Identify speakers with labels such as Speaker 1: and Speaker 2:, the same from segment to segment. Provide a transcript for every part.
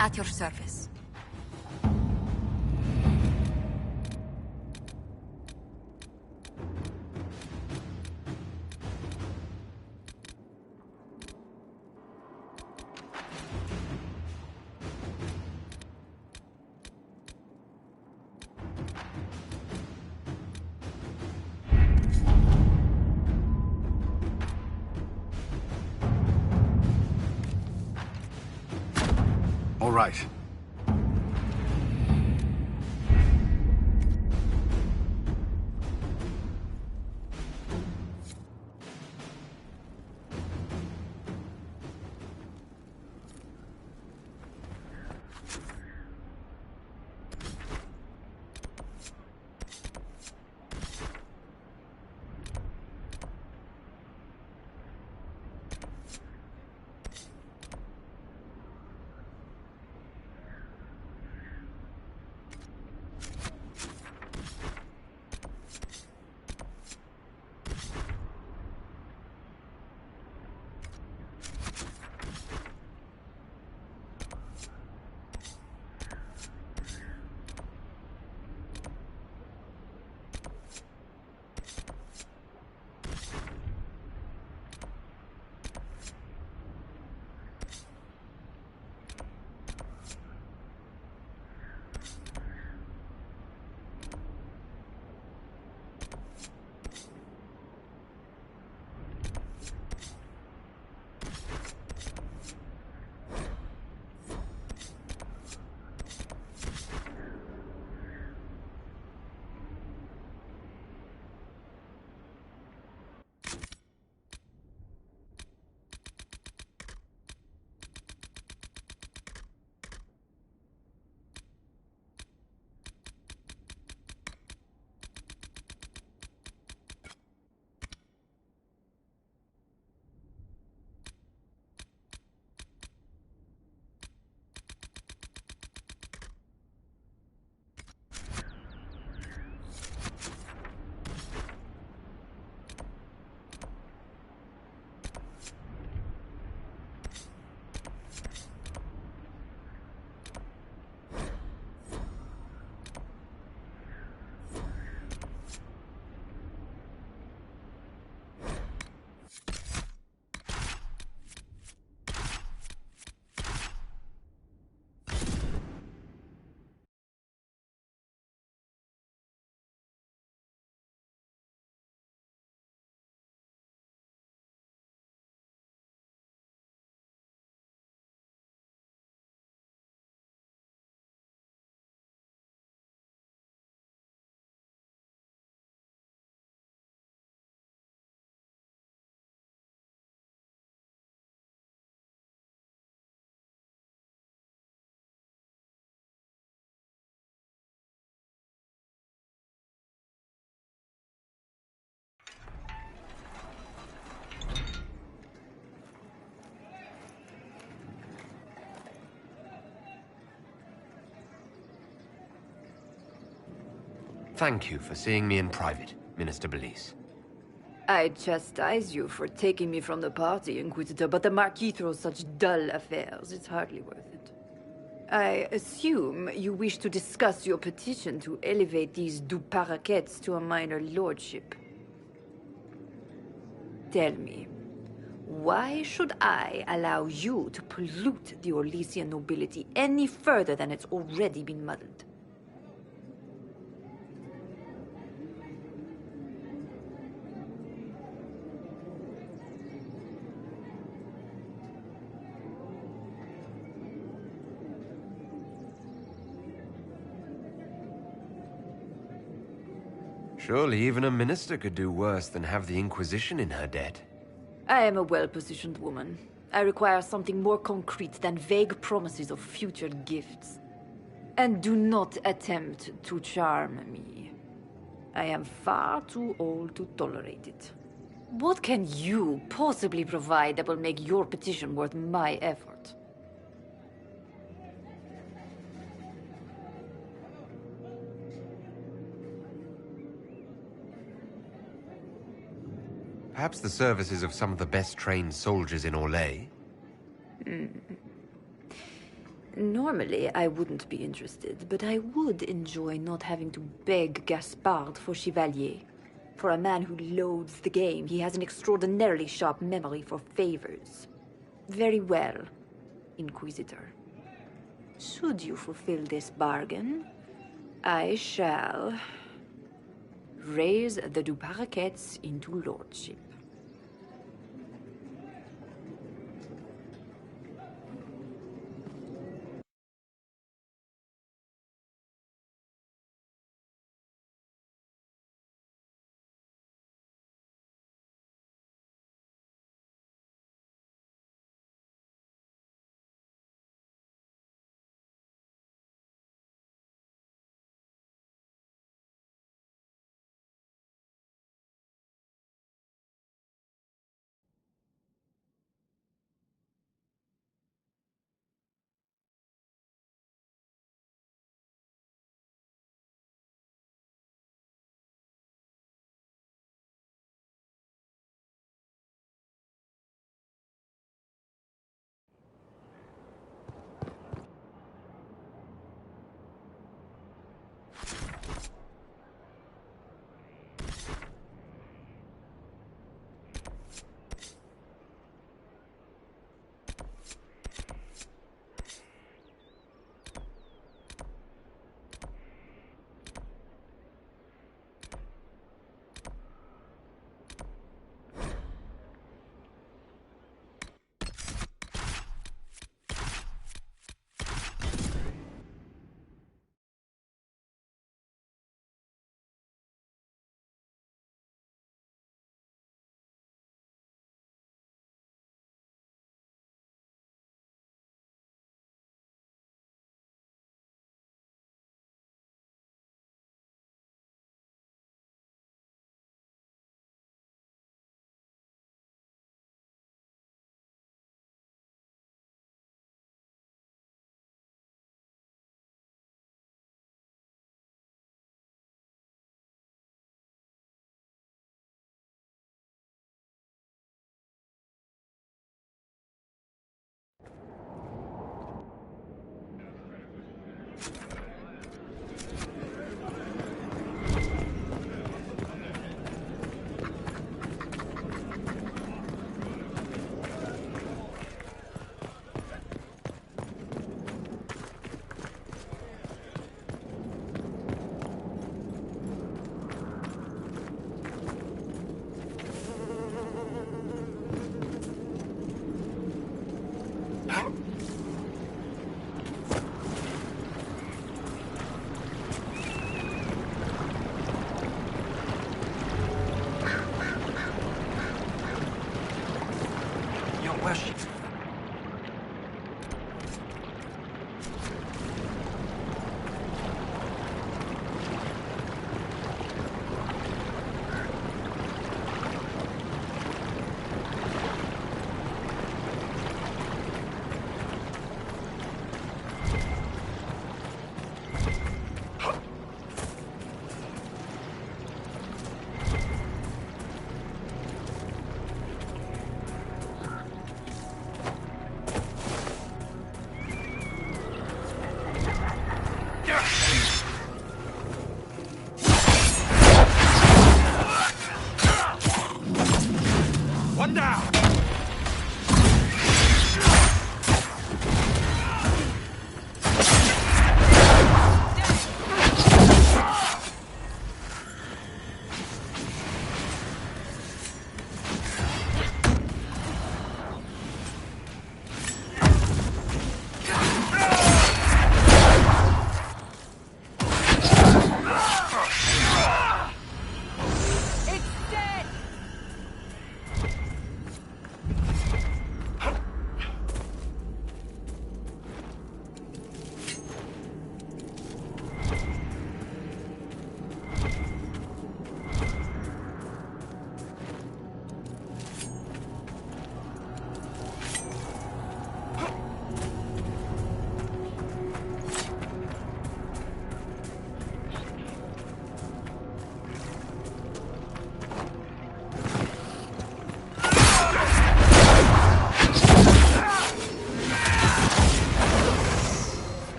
Speaker 1: At your service.
Speaker 2: All right.
Speaker 3: Thank you for seeing me in private, Minister Belize.
Speaker 4: I chastise you for taking me from the party, Inquisitor, but the Marquis throws such dull affairs. It's hardly worth it. I assume you wish to discuss your petition to elevate these du Paraquets to a minor lordship. Tell me, why should I allow you to pollute the Orlesian nobility any further than it's already been muddled?
Speaker 3: Surely even a minister could do worse than have the Inquisition in her debt.
Speaker 4: I am a well-positioned woman. I require something more concrete than vague promises of future gifts. And do not attempt to charm me. I am far too old to tolerate it. What can you possibly provide that will make your petition worth my effort?
Speaker 3: Perhaps the services of some of the best trained soldiers in Orlais?
Speaker 4: Normally, I wouldn't be interested, but I would enjoy not having to beg Gaspard for Chevalier. For a man who loathes the game, he has an extraordinarily sharp memory for favors. Very well, Inquisitor. Should you fulfill this bargain, I shall raise the Duparakets into lordship.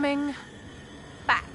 Speaker 1: coming. Fact.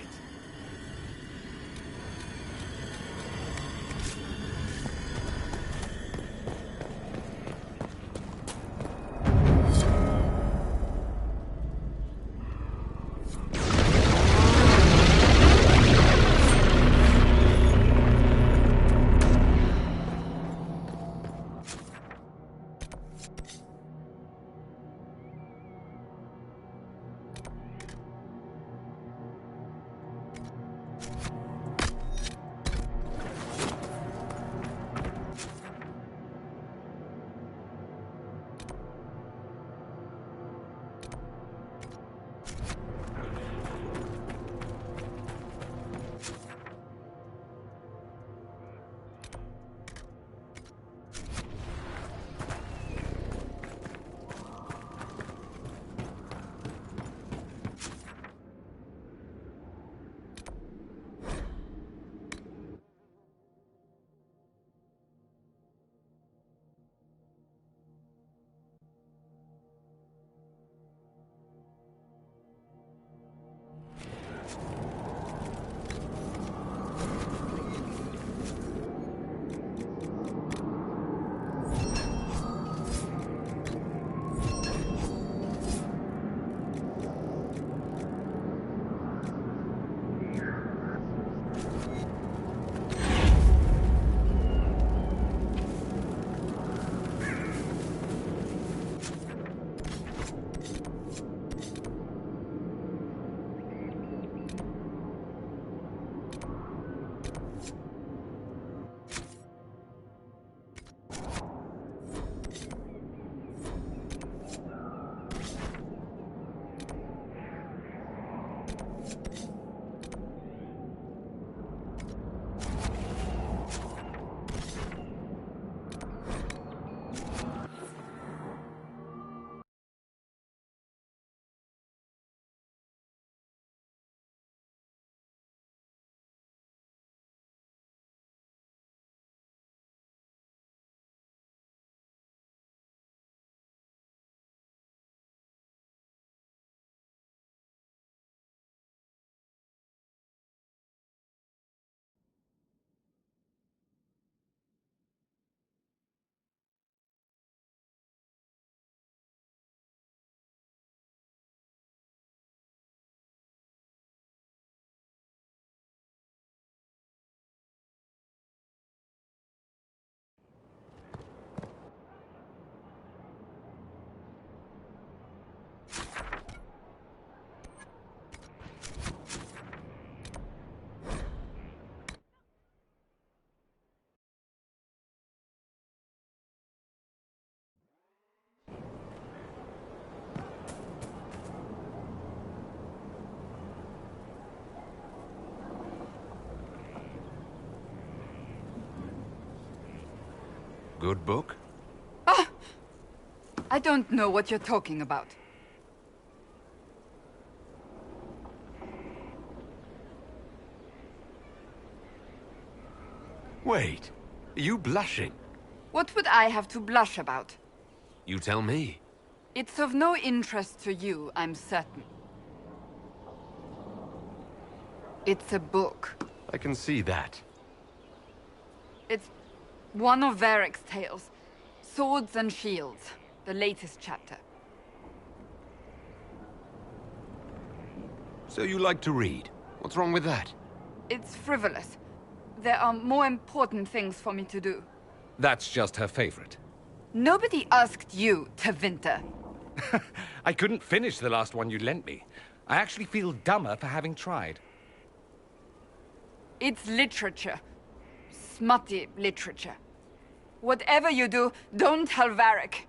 Speaker 3: Good book?
Speaker 2: Ah! I don't know what you're talking about.
Speaker 3: Wait, are you blushing?
Speaker 2: What would I have to blush about?
Speaker 3: You tell me.
Speaker 2: It's of no interest to you, I'm certain. It's a book.
Speaker 3: I can see that.
Speaker 2: It's one of Varric's tales. Swords and Shields, the latest chapter.
Speaker 3: So you like to read? What's wrong with that?
Speaker 2: It's frivolous. There are more important things for me to do.
Speaker 5: That's just her favorite.
Speaker 2: Nobody asked you to winter.
Speaker 5: I couldn't finish the last one you lent me. I actually feel dumber for having tried.
Speaker 2: It's literature. Smutty literature. Whatever you do, don't tell Varric.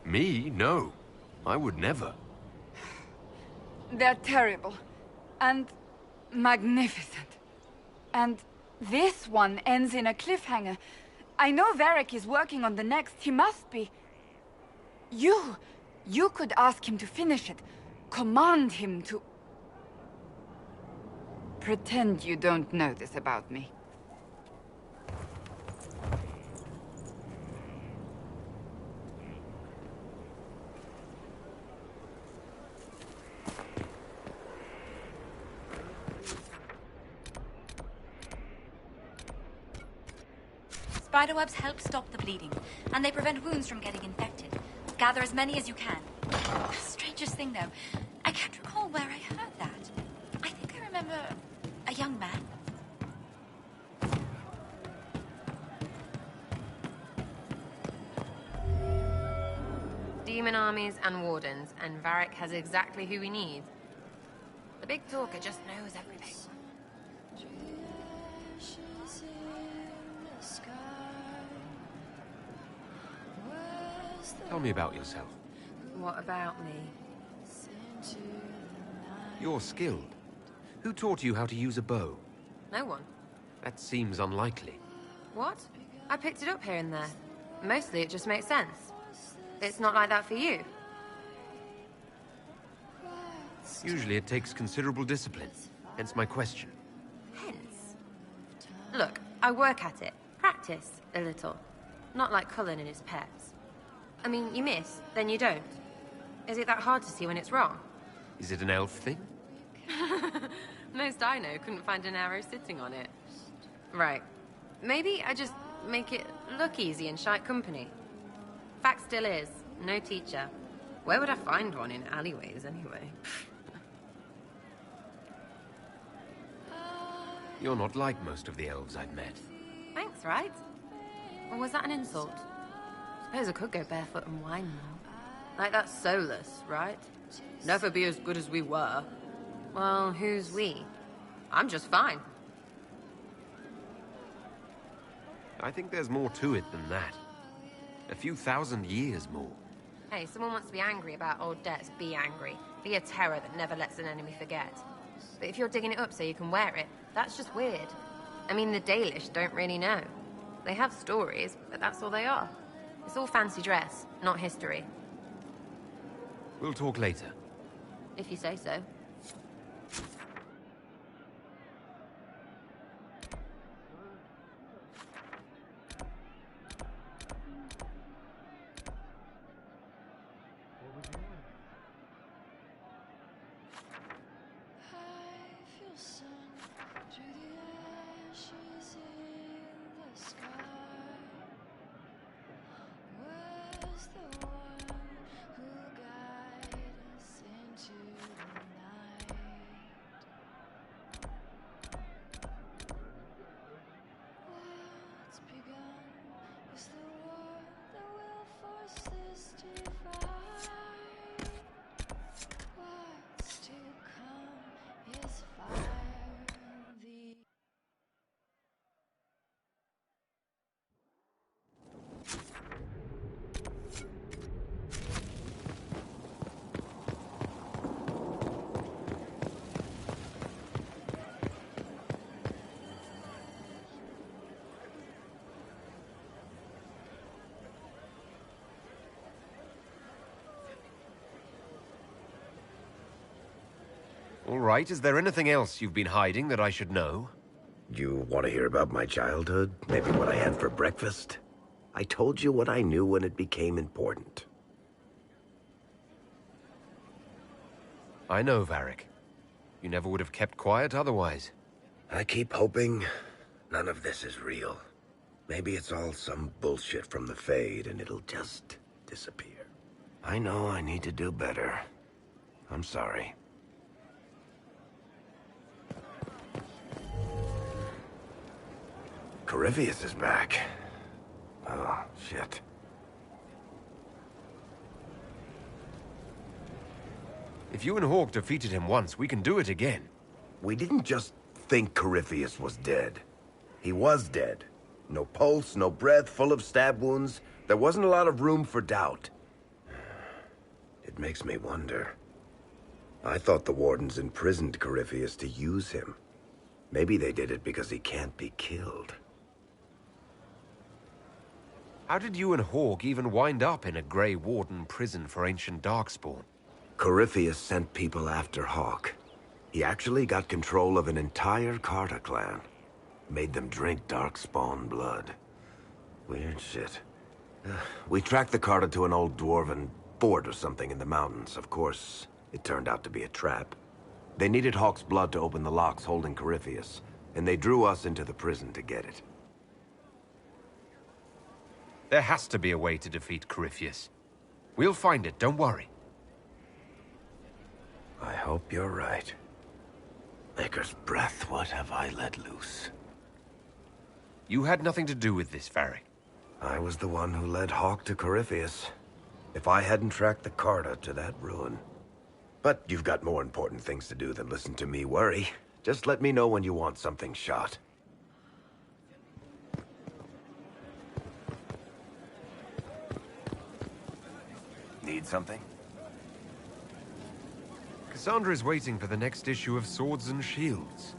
Speaker 3: Me? No. I would never.
Speaker 2: They're terrible. And magnificent. And this one ends in a cliffhanger. I know Varric is working on the next. He must be. You could ask him to finish it. Command him to... Pretend you don't know this about me.
Speaker 6: Spiderwebs help stop the bleeding, and they prevent wounds from getting infected. Gather as many as you can. Strangest thing, though, I can't recall where I heard that. I think I remember a young man.
Speaker 1: Demon armies and wardens, and Varric has exactly who we need. The big talker just knows everything.
Speaker 3: Tell me about yourself.
Speaker 1: What about me?
Speaker 3: You're skilled. Who taught you how to use a bow?
Speaker 1: No one.
Speaker 3: That seems unlikely.
Speaker 1: What? I picked it up here and there. Mostly it just makes sense. It's not like that for you.
Speaker 3: Usually it takes considerable discipline. Hence my question.
Speaker 1: Hence? Look, I work at it. Practice, a little. Not like Cullen and his pets. I mean, you miss, then you don't. Is it that hard to see when it's wrong?
Speaker 3: Is it an elf thing?
Speaker 1: Most I know couldn't find an arrow sitting on it. Right. Maybe I just make it look easy in shite company. Fact still is, no teacher. Where would I find one in alleyways, anyway?
Speaker 3: You're not like most of the elves I've met.
Speaker 1: Thanks, right? Or was that an insult? Suppose I could go barefoot and whine more. Like that Solus, right? Never be as good as we were. Well, who's we? I'm just fine.
Speaker 3: I think there's more to it than that. A few thousand years more.
Speaker 1: Hey, someone wants to be angry about old debts, be angry. Be a terror that never lets an enemy forget. But if you're digging it up so you can wear it, that's just weird. I mean, the Dalish don't really know. They have stories, but that's all they are. It's all fancy dress, not history.
Speaker 3: We'll talk later.
Speaker 1: If you say so.
Speaker 3: All right, is there anything else you've been hiding that I should know?
Speaker 7: You want to hear about my childhood? Maybe what I had for breakfast? I told you what I knew when it became important.
Speaker 3: I know, Varric. You never would have kept quiet otherwise.
Speaker 7: I keep hoping none of this is real. Maybe it's all some bullshit from the Fade and it'll just disappear. I know I need to do better. I'm sorry. Corypheus is back. Oh, shit.
Speaker 3: If you and Hawk defeated him once, we can do it again.
Speaker 7: We didn't just think Corypheus was dead. He was dead. No pulse, no breath, full of stab wounds. There wasn't a lot of room for doubt. It makes me wonder. I thought the Wardens imprisoned Corypheus to use him. Maybe they did it because he can't be killed.
Speaker 3: How did you and Hawk even wind up in a Grey Warden prison for ancient Darkspawn?
Speaker 7: Corypheus sent people after Hawk. He actually got control of an entire Carter clan. Made them drink Darkspawn blood. Weird shit. We tracked the Carter to an old dwarven fort or something in the mountains. Of course, it turned out to be a trap. They needed Hawk's blood to open the locks holding Corypheus, and they drew us into the prison to get it.
Speaker 3: There has to be a way to defeat Corypheus. We'll find it, don't worry.
Speaker 7: I hope you're right. Maker's breath, what have I let loose?
Speaker 3: You had nothing to do with this, Varric.
Speaker 7: I was the one who led Hawk to Corypheus. If I hadn't tracked the Carta to that ruin. But you've got more important things to do than listen to me worry. Just let me know when you want something shot. Need something?
Speaker 3: Cassandra is waiting for the next issue of Swords and Shields.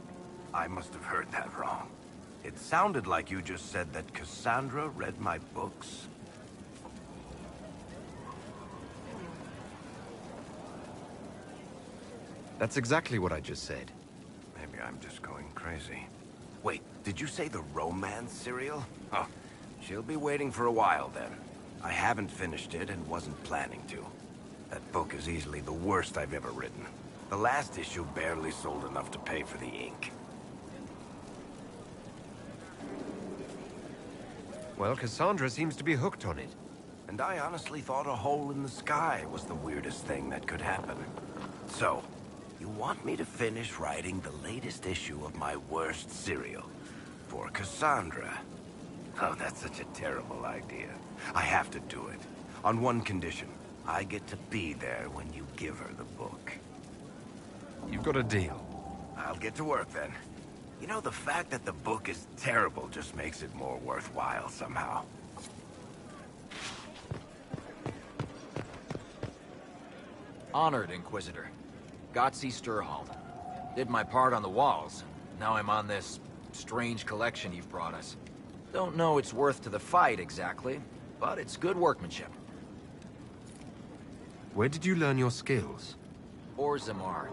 Speaker 7: I must have heard that wrong. It sounded like you just said that Cassandra read my books.
Speaker 3: That's exactly what I just said.
Speaker 7: Maybe I'm just going crazy. Wait, did you say the romance serial? Oh, she'll be waiting for a while then. I haven't finished it and wasn't planning to. That book is easily the worst I've ever written. The last issue barely sold enough to pay for the ink.
Speaker 3: Well, Cassandra seems to be hooked on it.
Speaker 7: And I honestly thought a hole in the sky was the weirdest thing that could happen. So, you want me to finish writing the latest issue of my worst serial for Cassandra? Oh, that's such a terrible idea. I have to do it. On one condition. I get to be there when you give her the book.
Speaker 3: You've got a deal.
Speaker 7: I'll get to work then. You know, the fact that the book is terrible just makes it more worthwhile somehow.
Speaker 8: Honored, Inquisitor. Gotzi Sturhald. Did my part on the walls. Now I'm on this strange collection you've brought us. Don't know its worth to the fight exactly, but it's good workmanship.
Speaker 3: Where did you learn your skills?
Speaker 8: Orzammar.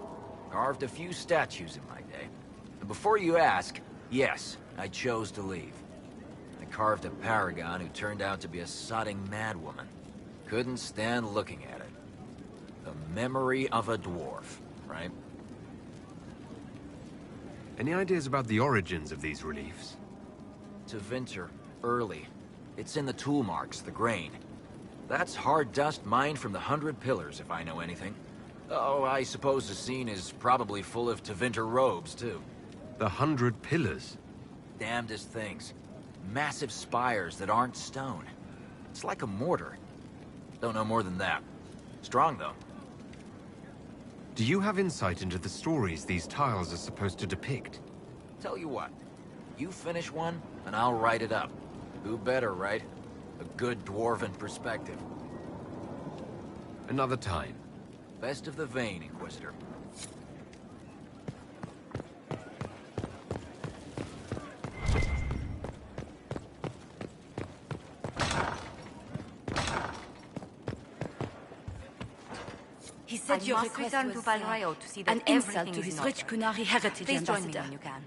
Speaker 8: Carved a few statues in my day. And before you ask, yes, I chose to leave. I carved a paragon who turned out to be a sodding madwoman. Couldn't stand looking at it. The memory of a dwarf, right?
Speaker 3: Any ideas about the origins of these reliefs?
Speaker 8: Tevinter, early. It's in the tool marks, the grain. That's hard dust mined from the 100 Pillars, if I know anything. Oh, I suppose the scene is probably full of Tevinter robes, too.
Speaker 3: The 100 Pillars?
Speaker 8: Damnedest things. Massive spires that aren't stone. It's like a mortar. Don't know more than that. Strong, though.
Speaker 3: Do you have insight into the stories these tiles are supposed to depict?
Speaker 8: Tell you what. You finish one, and I'll write it up. Who better, right? A good dwarven perspective.
Speaker 3: Another time.
Speaker 8: Best of the vein, Inquisitor.
Speaker 6: He said your request return to Valrayo to see that
Speaker 9: an insult to
Speaker 6: is
Speaker 9: his
Speaker 6: in
Speaker 9: rich
Speaker 6: order.
Speaker 9: Kunari heritage,
Speaker 6: Please join me
Speaker 9: Ambassador.
Speaker 6: when you can.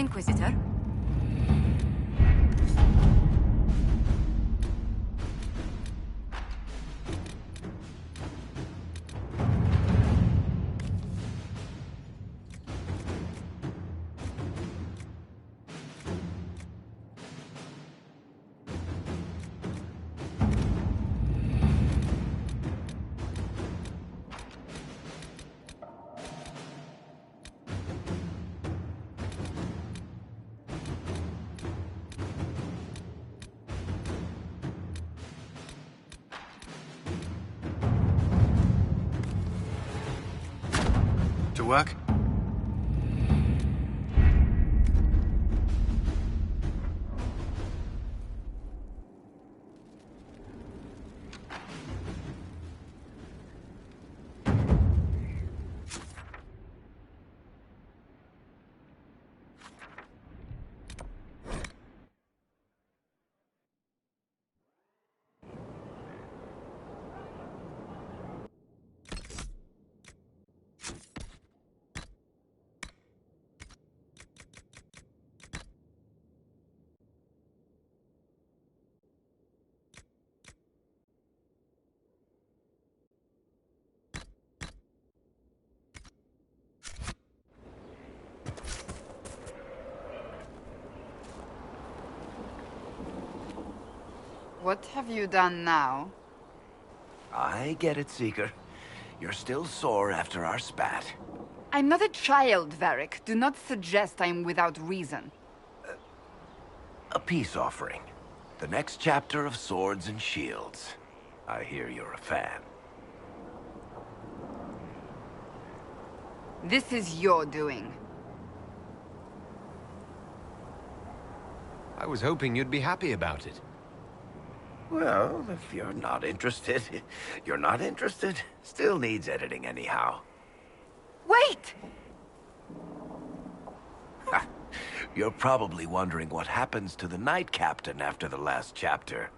Speaker 6: Inquisitor?
Speaker 7: to work?
Speaker 2: What have you done now?
Speaker 7: I get it, Seeker. You're still sore after our spat.
Speaker 2: I'm not a child, Varric. Do not suggest I'm without reason.
Speaker 7: A peace offering. The next chapter of Swords and Shields. I hear you're a fan.
Speaker 2: This is your doing.
Speaker 3: I was hoping you'd be happy about it.
Speaker 7: Well, if you're not interested, you're not interested. Still needs editing anyhow.
Speaker 2: Wait!
Speaker 7: You're probably wondering what happens to the Knight Captain after the last chapter.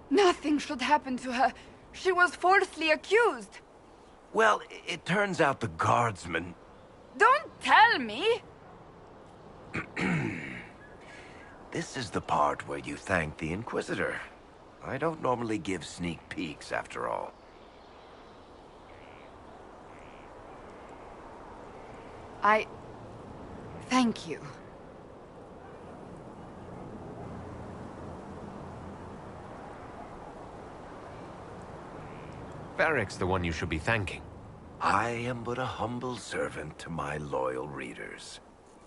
Speaker 2: Nothing should happen to her. She was falsely accused.
Speaker 7: Well, it turns out the guardsman...
Speaker 2: Don't tell me!
Speaker 7: This is the part where you thank the Inquisitor. I don't normally give sneak peeks, after all.
Speaker 2: Thank you.
Speaker 3: Varric's the one you should be thanking.
Speaker 7: I am but a humble servant to my loyal readers.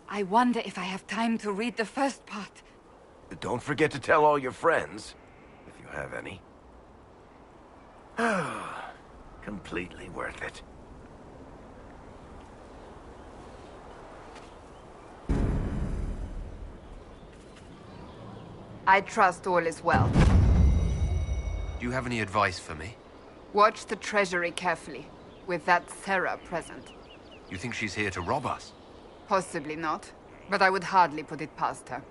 Speaker 2: I wonder if I have time to read the first part.
Speaker 7: Don't forget to tell all your friends, if you have any. Completely worth it.
Speaker 2: I trust all is well.
Speaker 3: Do you have any advice for me?
Speaker 2: Watch the treasury carefully, with that Sarah present.
Speaker 3: You think she's here to rob us?
Speaker 2: Possibly not, but I would hardly put it past her.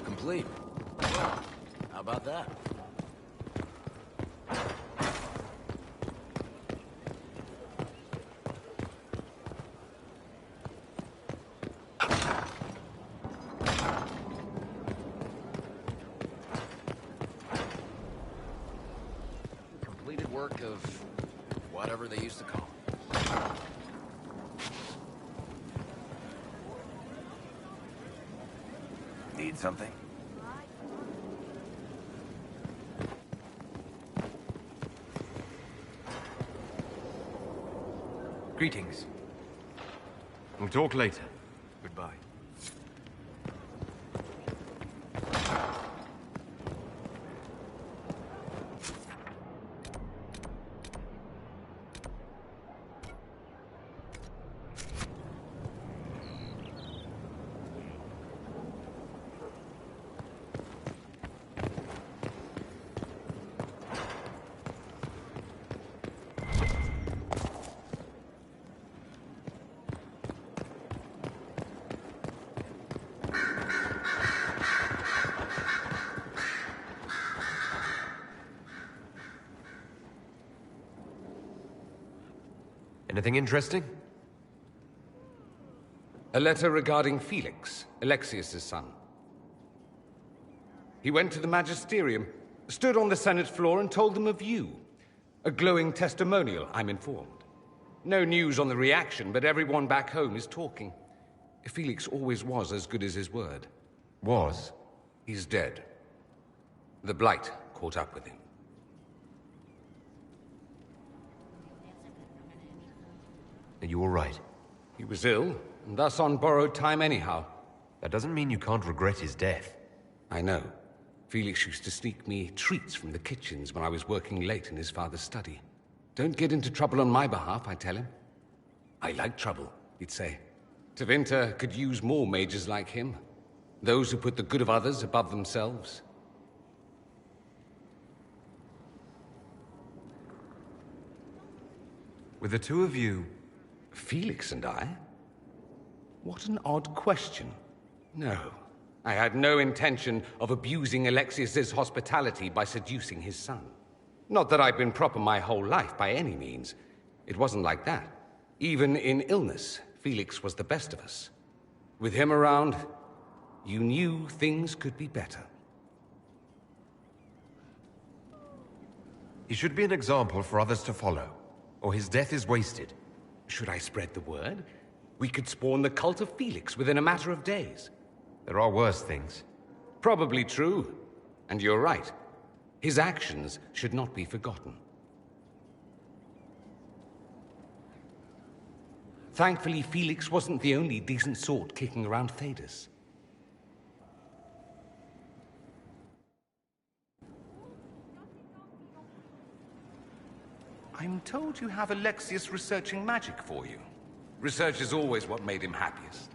Speaker 8: Complete. Well, how about that? Completed work of whatever they used to call it.
Speaker 7: Need something?
Speaker 3: Greetings. We'll talk later.
Speaker 7: Goodbye.
Speaker 3: Anything interesting?
Speaker 5: A letter regarding Felix, Alexius's son. He went to the Magisterium, stood on the Senate floor and told them of you. A glowing testimonial, I'm informed. No news on the reaction, but everyone back home is talking. Felix always was as good as his word.
Speaker 3: Was?
Speaker 5: He's dead. The Blight caught up with him.
Speaker 3: Are you all right?
Speaker 5: He was ill, and thus on borrowed time anyhow.
Speaker 3: That doesn't mean you can't regret his death.
Speaker 5: I know. Felix used to sneak me treats from the kitchens when I was working late in his father's study. Don't get into trouble on my behalf, I tell him. I like trouble, he'd say. Tevinter could use more mages like him. Those who put the good of others above themselves.
Speaker 3: With the two of you...
Speaker 5: Felix and I? What an odd question. No, I had no intention of abusing Alexius's hospitality by seducing his son. Not that I've been proper my whole life, by any means. It wasn't like that. Even in illness, Felix was the best of us. With him around, you knew things could be better.
Speaker 3: He should be an example for others to follow, or his death is wasted.
Speaker 5: Should I spread the word? We could spawn the cult of Felix within a matter of days.
Speaker 3: There are worse things.
Speaker 5: Probably true. And you're right. His actions should not be forgotten. Thankfully, Felix wasn't the only decent sort kicking around Thedas. I'm told you have Alexius researching magic for you. Research is always what made him happiest.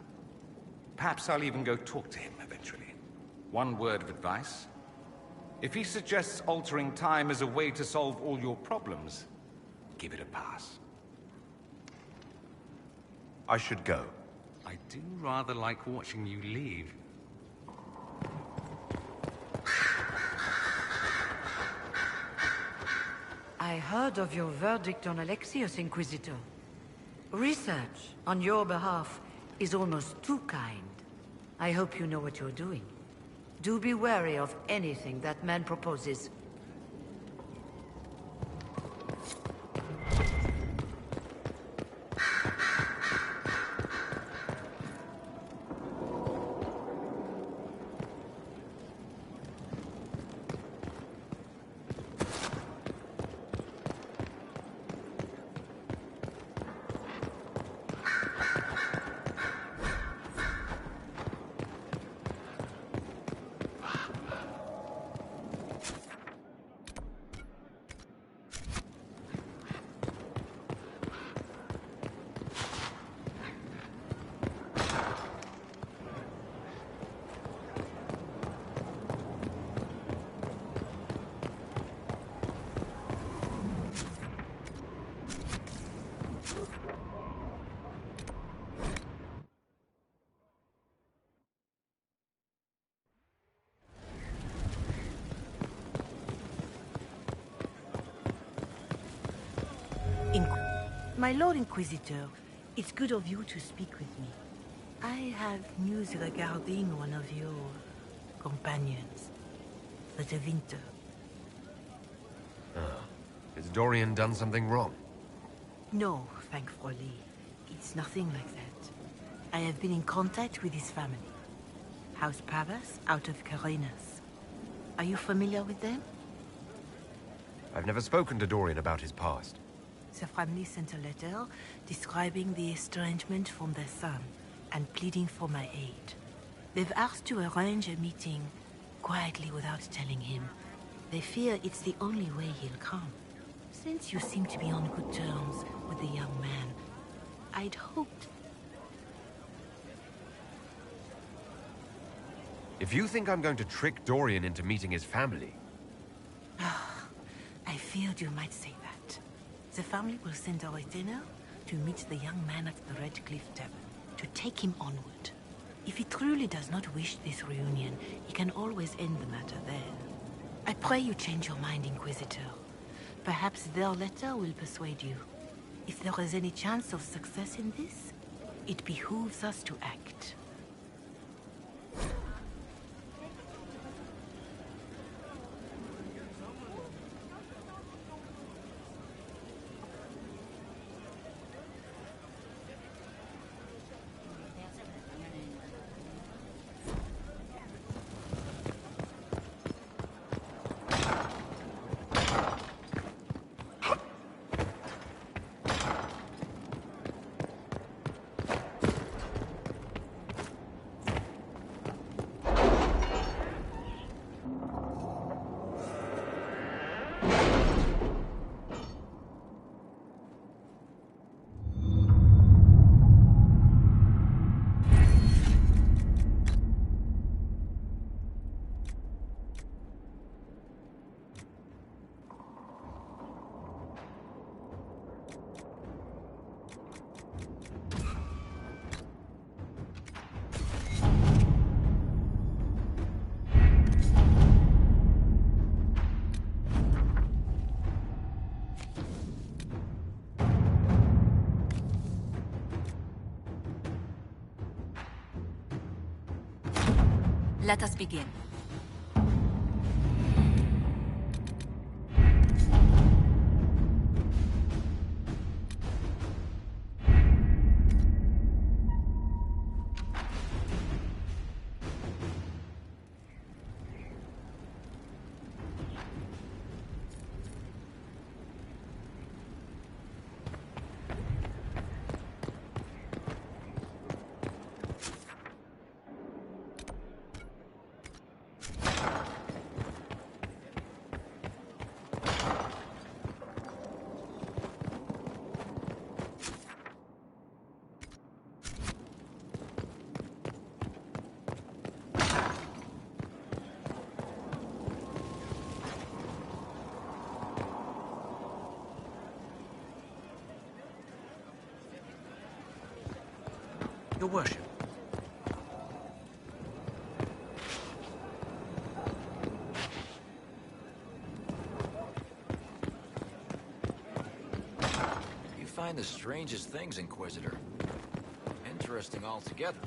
Speaker 5: Perhaps I'll even go talk to him eventually. One word of advice. If he suggests altering time as a way to solve all your problems, give it a pass.
Speaker 3: I should go.
Speaker 5: I do rather like watching you leave.
Speaker 9: I heard of your verdict on Alexius, Inquisitor. Research on your behalf is almost too kind. I hope you know what you're doing. Do be wary of anything that man proposes. My Lord Inquisitor, it's good of you to speak with me. I have news regarding one of your companions, the Tevinter.
Speaker 3: Has Dorian done something wrong?
Speaker 9: No, thankfully. It's nothing like that. I have been in contact with his family. House Pavas out of Carenas. Are you familiar with them?
Speaker 3: I've never spoken to Dorian about his past.
Speaker 9: The family sent a letter describing the estrangement from their son and pleading for my aid. They've asked to arrange a meeting quietly without telling him. They fear it's the only way he'll come. Since you seem to be on good terms with the young man, I'd hoped...
Speaker 3: If you think I'm going to trick Dorian into meeting his family...
Speaker 9: I feared you might say that. The family will send a retainer to meet the young man at the Red Cliff Tavern, to take him onward. If he truly does not wish this reunion, he can always end the matter there. I pray you change your mind, Inquisitor. Perhaps their letter will persuade you. If there is any chance of success in this, it behooves us to act.
Speaker 6: Let us begin.
Speaker 8: Your worship. You find the strangest things, Inquisitor. Interesting altogether.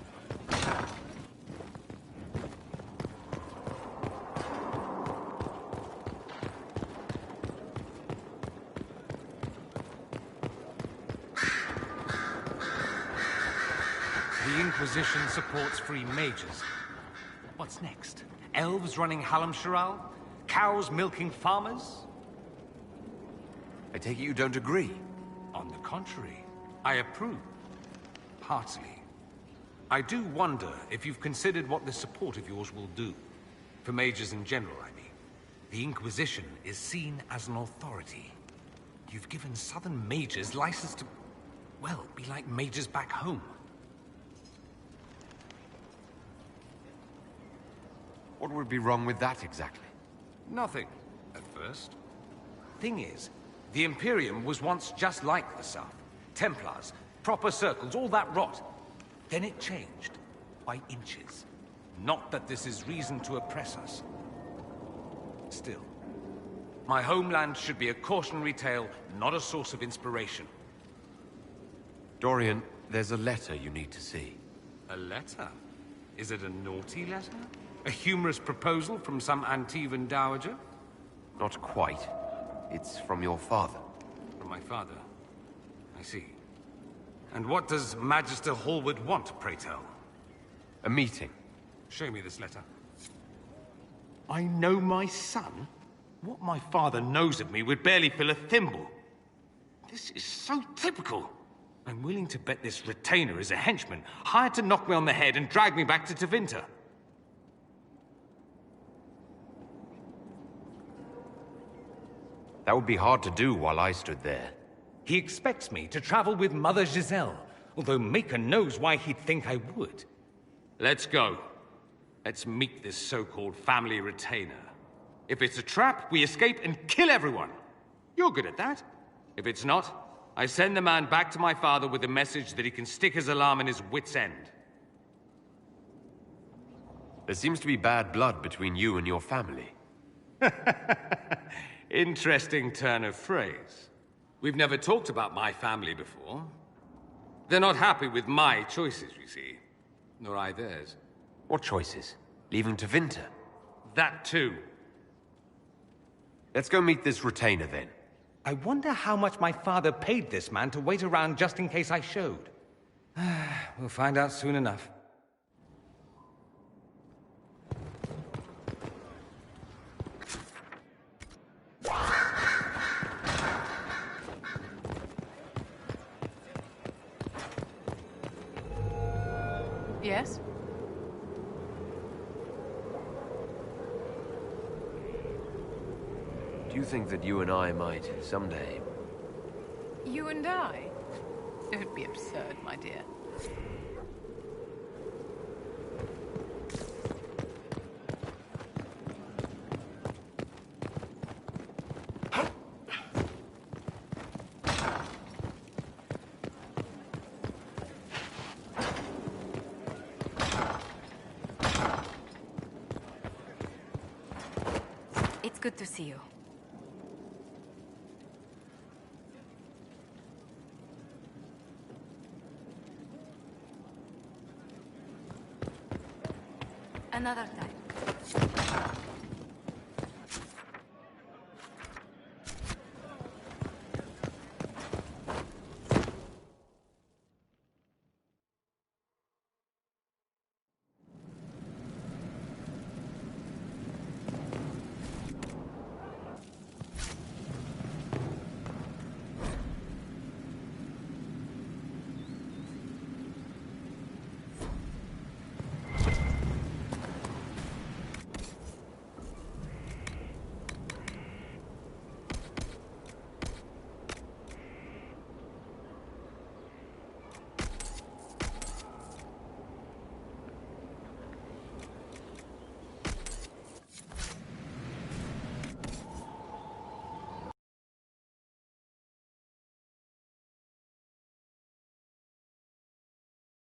Speaker 5: The Inquisition supports free mages. What's next? Elves running Hallam Sharal? Cows milking farmers?
Speaker 3: I take it you don't agree?
Speaker 5: On the contrary, I approve. Heartily. I do wonder if you've considered what this support of yours will do. For mages in general, I mean. The Inquisition is seen as an authority. You've given southern mages license to, well, be like mages back home.
Speaker 3: What would be wrong with that exactly?
Speaker 5: Nothing, at first. Thing is, the Imperium was once just like the South. Templars, proper circles, all that rot. Then it changed, by inches. Not that this is reason to oppress us. Still, my homeland should be a cautionary tale, not a source of inspiration.
Speaker 3: Dorian, there's a letter you need to see.
Speaker 5: A letter? Is it a naughty letter? A humorous proposal from some Antivan dowager?
Speaker 3: Not quite. It's from your father.
Speaker 5: From my father? I see. And what does Magister Hallward want, pray tell?
Speaker 3: A meeting.
Speaker 5: Show me this letter. I know my son? What my father knows of me would barely fill a thimble. This is so typical. I'm willing to bet this retainer is a henchman, hired to knock me on the head and drag me back to Tevinter.
Speaker 3: That would be hard to do while I stood there.
Speaker 5: He expects me to travel with Mother Giselle, although Maker knows why he'd think I would. Let's go. Let's meet this so-called family retainer. If it's a trap, we escape and kill everyone. You're good at that. If it's not, I send the man back to my father with a message that he can stick his alarm in his wit's end.
Speaker 3: There seems to be bad blood between you and your family.
Speaker 5: Interesting turn of phrase. We've never talked about my family before. They're not happy with my choices, you see. Nor I theirs.
Speaker 3: What choices? Leaving to Winter?
Speaker 5: That too.
Speaker 3: Let's go meet this retainer then.
Speaker 5: I wonder how much my father paid this man to wait around just in case I showed. We'll find out soon enough.
Speaker 2: Yes?
Speaker 3: Do you think that you and I might, someday...
Speaker 2: You and I? Don't be absurd, my dear.
Speaker 6: It's good to see you. Another time.